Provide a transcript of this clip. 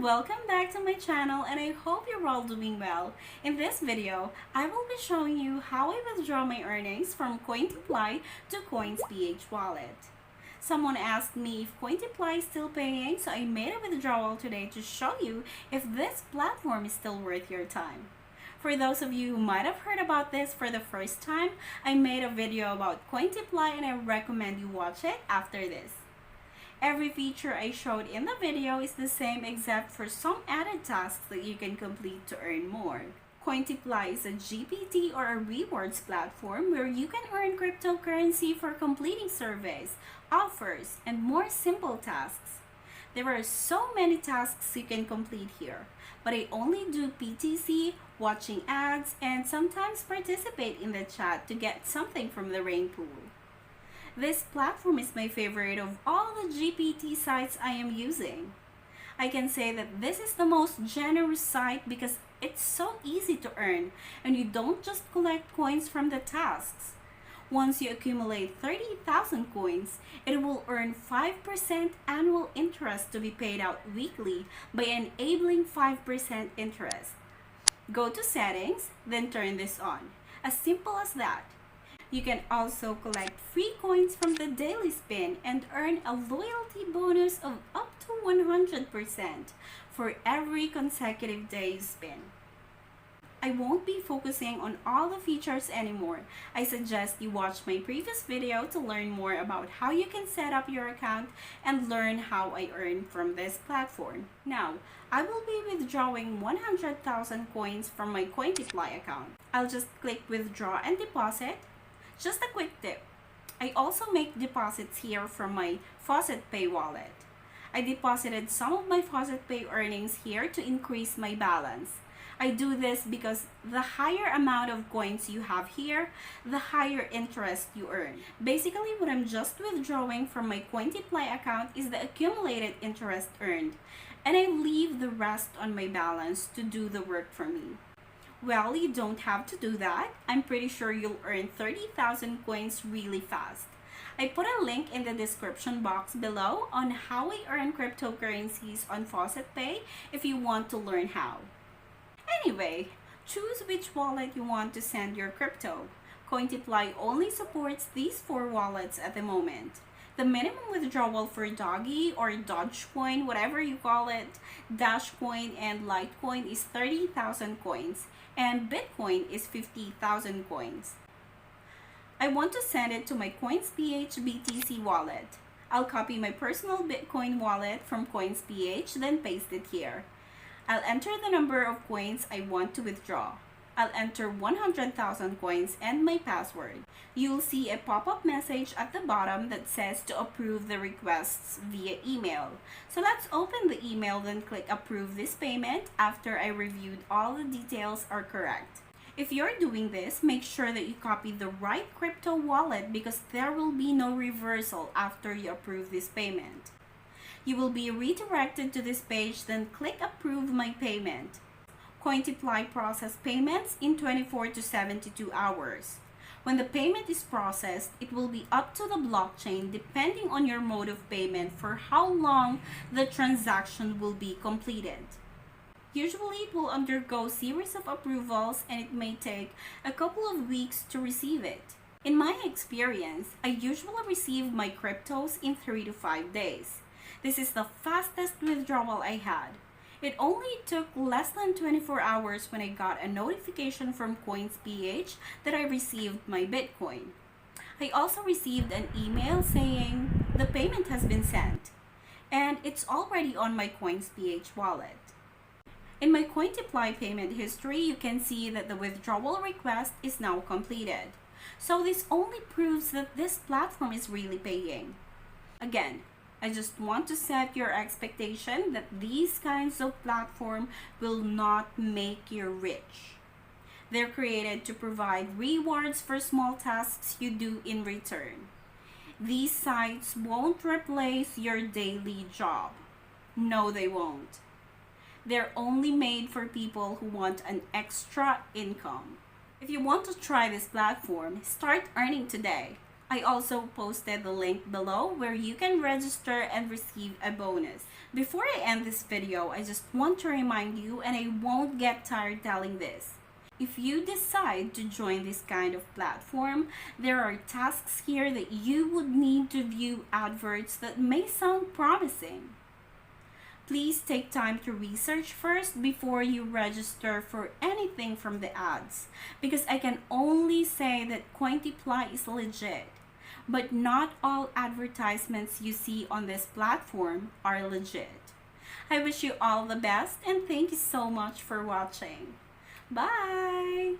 Welcome back to my channel, and I hope you're all doing well. In this video, I will be showing you how I withdraw my earnings from Cointiply to coinsph wallet. Someone asked me if Cointiply is still paying, so I made a withdrawal today to show you if this platform is still worth your time. For those of you who might have heard about this for the first time, I made a video about Cointiply and I recommend you watch it after this. Every feature I showed in the video is the same except for some added tasks that you can complete to earn more. Cointiply is a GPT or a rewards platform where you can earn cryptocurrency for completing surveys, offers, and more simple tasks. There are so many tasks you can complete here, but I only do PTC, watching ads, and sometimes participate in the chat to get something from the rain pool. This platform is my favorite of all the GPT sites I am using. I can say that this is the most generous site because it's so easy to earn and you don't just collect coins from the tasks. Once you accumulate 30,000 coins, it will earn 5% annual interest to be paid out weekly by enabling 5% interest. Go to settings, then turn this on. As simple as that. You can also collect free coins from the daily spin and earn a loyalty bonus of up to 100% for every consecutive day you spin. I won't be focusing on all the features anymore. I suggest you watch my previous video to learn more about how you can set up your account and learn how I earn from this platform. Now, I will be withdrawing 100,000 coins from my Cointiply account. I'll just click withdraw and deposit. Just a quick tip, I also make deposits here from my FaucetPay wallet. I deposited some of my FaucetPay earnings here to increase my balance. I do this because the higher amount of coins you have here, the higher interest you earn. Basically, what I'm just withdrawing from my Cointiply account is the accumulated interest earned, and I leave the rest on my balance to do the work for me. Well, you don't have to do that. I'm pretty sure you'll earn 30,000 coins really fast. I put a link in the description box below on how I earn cryptocurrencies on FaucetPay if you want to learn how. Anyway, choose which wallet you want to send your crypto. Cointiply only supports these 4 wallets at the moment. The minimum withdrawal for Doggy or Dogecoin, whatever you call it, Dashcoin and Litecoin is 30,000 coins, and Bitcoin is 50,000 coins. I want to send it to my coinsph BTC wallet. I'll copy my personal Bitcoin wallet from coinsph, then paste it here. I'll enter the number of coins I want to withdraw. I'll enter 100,000 coins and my password. You'll see a pop-up message at the bottom that says to approve the requests via email. So let's open the email, then click approve this payment after I reviewed all the details are correct. If you're doing this, make sure that you copy the right crypto wallet because there will be no reversal after you approve this payment. You will be redirected to this page, then click approve my payment. Cointiply process payments in 24 to 72 hours. When the payment is processed, it will be up to the blockchain depending on your mode of payment for how long the transaction will be completed. Usually it will undergo series of approvals and it may take a couple of weeks to receive it. In my experience, I usually receive my cryptos in 3 to 5 days. This is the fastest withdrawal I had. It only took less than 24 hours when I got a notification from coinsph that I received my Bitcoin. I also received an email saying the payment has been sent, and it's already on my coinsph wallet. In my Cointiply payment history, you can see that the withdrawal request is now completed. So this only proves that this platform is really paying. Again, I just want to set your expectation that these kinds of platform will not make you rich. They're created to provide rewards for small tasks you do in return. These sites won't replace your daily job. No, they won't. They're only made for people who want an extra income. If you want to try this platform, start earning today. I also posted the link below where you can register and receive a bonus. Before I end this video, I just want to remind you, and I won't get tired telling this. If you decide to join this kind of platform, there are tasks here that you would need to view adverts that may sound promising. Please take time to research first before you register for anything from the ads, because I can only say that Cointiply is legit, but not all advertisements you see on this platform are legit. I wish you all the best and thank you so much for watching. Bye!